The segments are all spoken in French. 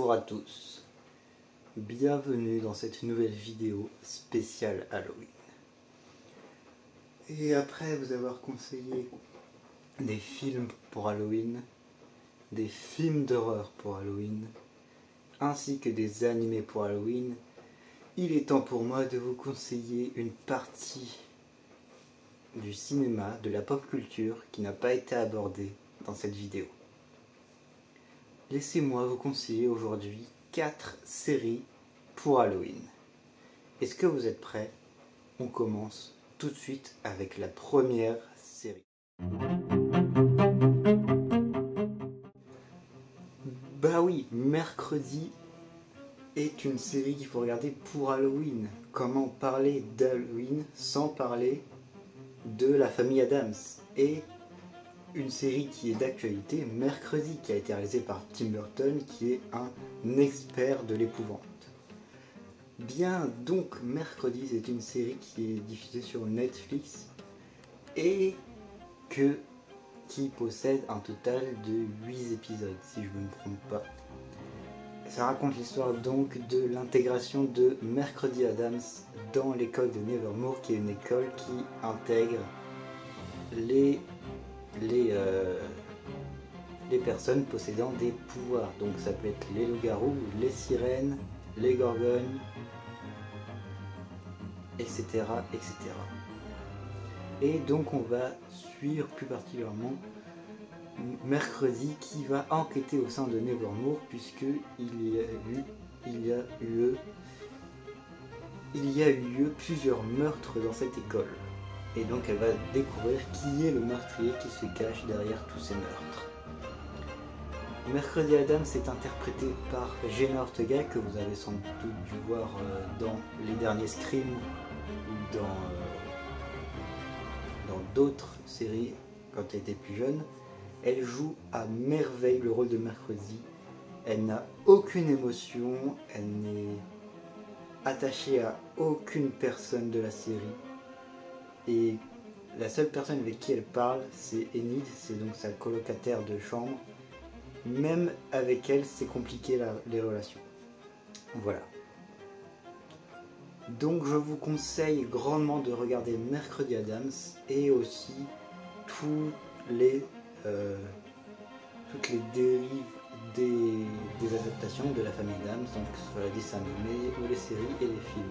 Bonjour à tous, bienvenue dans cette nouvelle vidéo spéciale Halloween. Et après vous avoir conseillé des films pour Halloween, des films d'horreur pour Halloween, ainsi que des animés pour Halloween, il est temps pour moi de vous conseiller une partie du cinéma, de la pop culture qui n'a pas été abordée dans cette vidéo. Laissez-moi vous conseiller aujourd'hui 4 séries pour Halloween. Est-ce que vous êtes prêts? On commence tout de suite avec la première série. Bah oui, Mercredi est une série qu'il faut regarder pour Halloween. Comment parler d'Halloween sans parler de la famille Addams? Et une série qui est d'actualité, Mercredi, qui a été réalisée par Tim Burton, qui est un expert de l'épouvante. Bien, donc Mercredi, c'est une série qui est diffusée sur Netflix et qui possède un total de 8 épisodes, si je ne me trompe pas. Ça raconte l'histoire donc de l'intégration de Mercredi Addams dans l'école de Nevermore, qui est une école qui intègre les personnes possédant des pouvoirs. Donc ça peut être les loups-garous, les sirènes, les gorgones, etc., etc. Et donc on va suivre plus particulièrement Mercredi qui va enquêter au sein de Nevermore, puisque il y a eu lieu plusieurs meurtres dans cette école. Et donc elle va découvrir qui est le meurtrier qui se cache derrière tous ces meurtres. Mercredi Addams est interprété par Jenna Ortega, que vous avez sans doute dû voir dans les derniers Scream ou dans d'autres séries quand elle était plus jeune. Elle joue à merveille le rôle de Mercredi. Elle n'a aucune émotion, elle n'est attachée à aucune personne de la série. Et la seule personne avec qui elle parle, c'est Enid, c'est donc sa colocataire de chambre. Même avec elle, c'est compliqué les relations. Voilà. Donc je vous conseille grandement de regarder Mercredi Addams et aussi toutes les dérives des adaptations de la famille Addams, donc sur les dessins animés ou les séries et les films.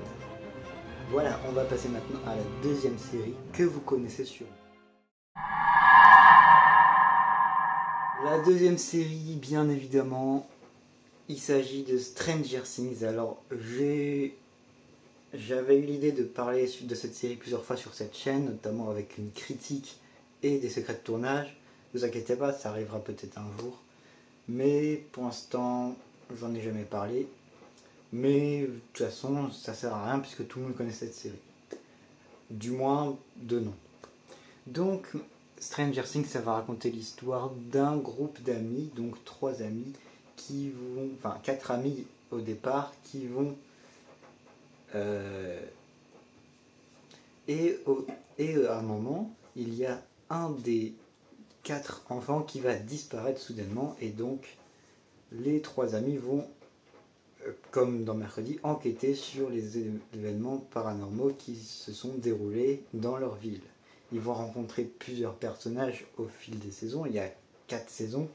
Voilà, on va passer maintenant à la deuxième série que vous connaissez sûrement. La deuxième série, bien évidemment, il s'agit de Stranger Things. Alors, j'avais eu l'idée de parler de cette série plusieurs fois sur cette chaîne, notamment avec une critique et des secrets de tournage. Ne vous inquiétez pas, ça arrivera peut-être un jour. Mais pour l'instant, j'en ai jamais parlé. Mais de toute façon, ça sert à rien puisque tout le monde connaît cette série. Du moins, de nom. Donc, Stranger Things, ça va raconter l'histoire d'un groupe d'amis, donc 3 amis, enfin 4 amis au départ, qui vont et à un moment, il y a un des 4 enfants qui va disparaître soudainement, et donc les 3 amis vont, comme dans Mercredi, enquêter sur les événements paranormaux qui se sont déroulés dans leur ville. Ils vont rencontrer plusieurs personnages au fil des saisons, il y a 4 saisons,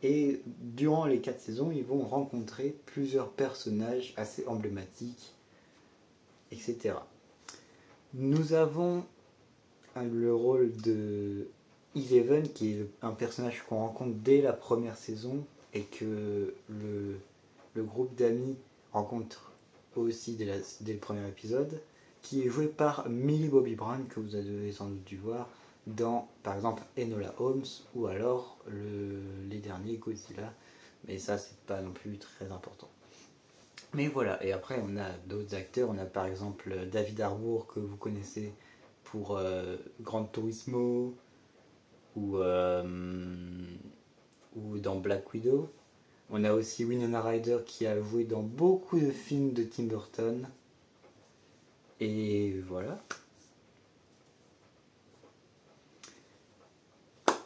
et durant les 4 saisons, ils vont rencontrer plusieurs personnages assez emblématiques, etc. Nous avons le rôle de Eleven, qui est un personnage qu'on rencontre dès la première saison, et que le groupe d'amis rencontre aussi dès le premier épisode, qui est joué par Millie Bobby Brown, que vous avez sans doute dû voir dans, par exemple, Enola Holmes, ou alors les derniers Godzilla, mais ça c'est pas non plus très important. Mais voilà, et après on a d'autres acteurs, on a par exemple David Harbour, que vous connaissez pour Gran Turismo, ou dans Black Widow. On a aussi Winona Ryder, qui a joué dans beaucoup de films de Tim Burton. Et voilà.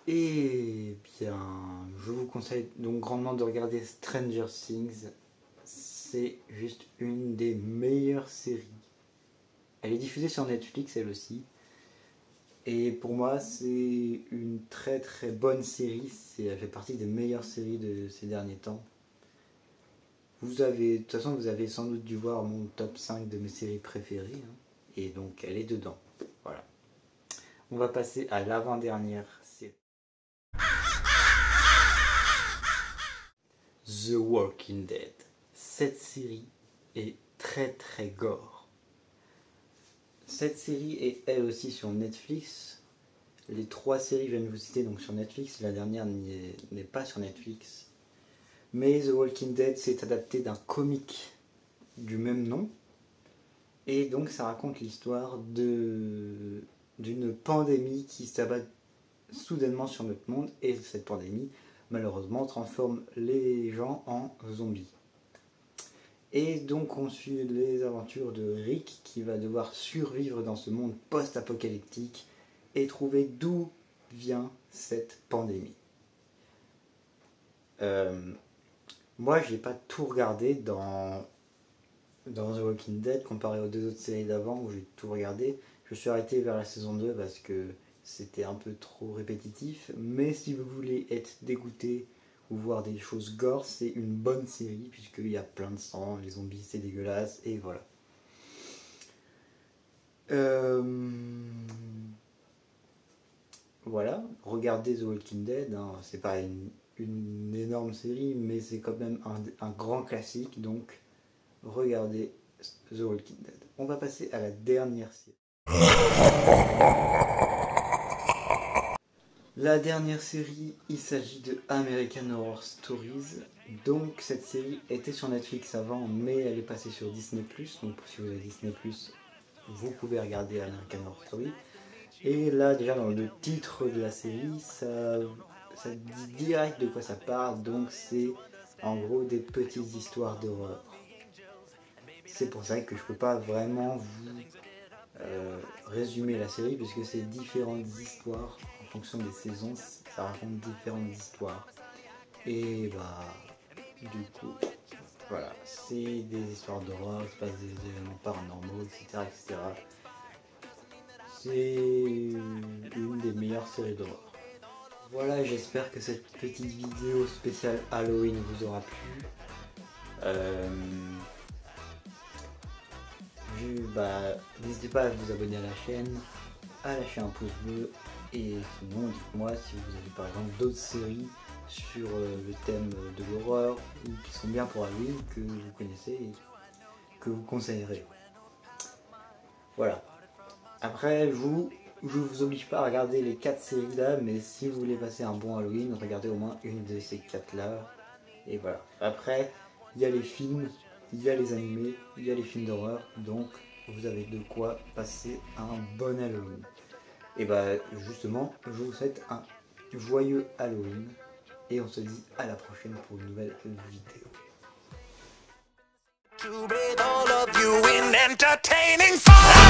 Et bien, je vous conseille donc grandement de regarder Stranger Things. C'est juste une des meilleures séries. Elle est diffusée sur Netflix elle aussi. Et pour moi, c'est une très très bonne série. Elle fait partie des meilleures séries de ces derniers temps. De toute façon, vous avez sans doute dû voir mon top 5 de mes séries préférées. Hein, et donc, elle est dedans. Voilà. On va passer à l'avant-dernière série. The Walking Dead. Cette série est très très gore. Cette série est elle aussi sur Netflix. Les 3 séries que je viens de vous citer donc sur Netflix. La dernière n'est pas sur Netflix. Mais The Walking Dead s'est adapté d'un comic du même nom. Et donc ça raconte l'histoire d'une pandémie qui s'abat soudainement sur notre monde. Et cette pandémie, malheureusement, transforme les gens en zombies. Et donc on suit les aventures de Rick qui va devoir survivre dans ce monde post-apocalyptique et trouver d'où vient cette pandémie. Moi, j'ai pas tout regardé dans The Walking Dead comparé aux 2 autres séries d'avant où j'ai tout regardé. Je suis arrêté vers la saison 2 parce que c'était un peu trop répétitif. Mais si vous voulez être dégoûté ou voir des choses gore, c'est une bonne série puisqu'il y a plein de sang, les zombies c'est dégueulasse et voilà. Voilà, regardez The Walking Dead, hein. C'est pas une énorme série mais c'est quand même un grand classique, donc regardez The Walking Dead. On va passer à la dernière série. La dernière série, il s'agit de American Horror Stories. Donc cette série était sur Netflix avant, mais elle est passée sur Disney+. Donc si vous avez Disney+, vous pouvez regarder American Horror Stories. Et là, déjà dans le titre de la série, ça dit direct de quoi ça parle. Donc c'est en gros des petites histoires d'horreur. C'est pour ça que je ne peux pas vraiment vous résumer la série, puisque c'est différentes histoires. En fonction des saisons, ça raconte différentes histoires. Et bah, du coup, voilà, c'est des histoires d'horreur, il se passe des événements paranormaux, etc. etc. C'est une des meilleures séries d'horreur. Voilà, j'espère que cette petite vidéo spéciale Halloween vous aura plu. N'hésitez pas à vous abonner à la chaîne, à lâcher un pouce bleu. Et sinon, dites-moi si vous avez par exemple d'autres séries sur le thème de l'horreur ou qui sont bien pour Halloween, que vous connaissez et que vous conseillerez. Voilà. Après, je vous oblige pas à regarder les 4 séries là, mais si vous voulez passer un bon Halloween, regardez au moins une de ces 4 là. Et voilà. Après, il y a les films, il y a les animés, il y a les films d'horreur, donc vous avez de quoi passer un bon Halloween. Et bah justement, je vous souhaite un joyeux Halloween et on se dit à la prochaine pour une nouvelle vidéo. To breathe all of you in entertaining fun.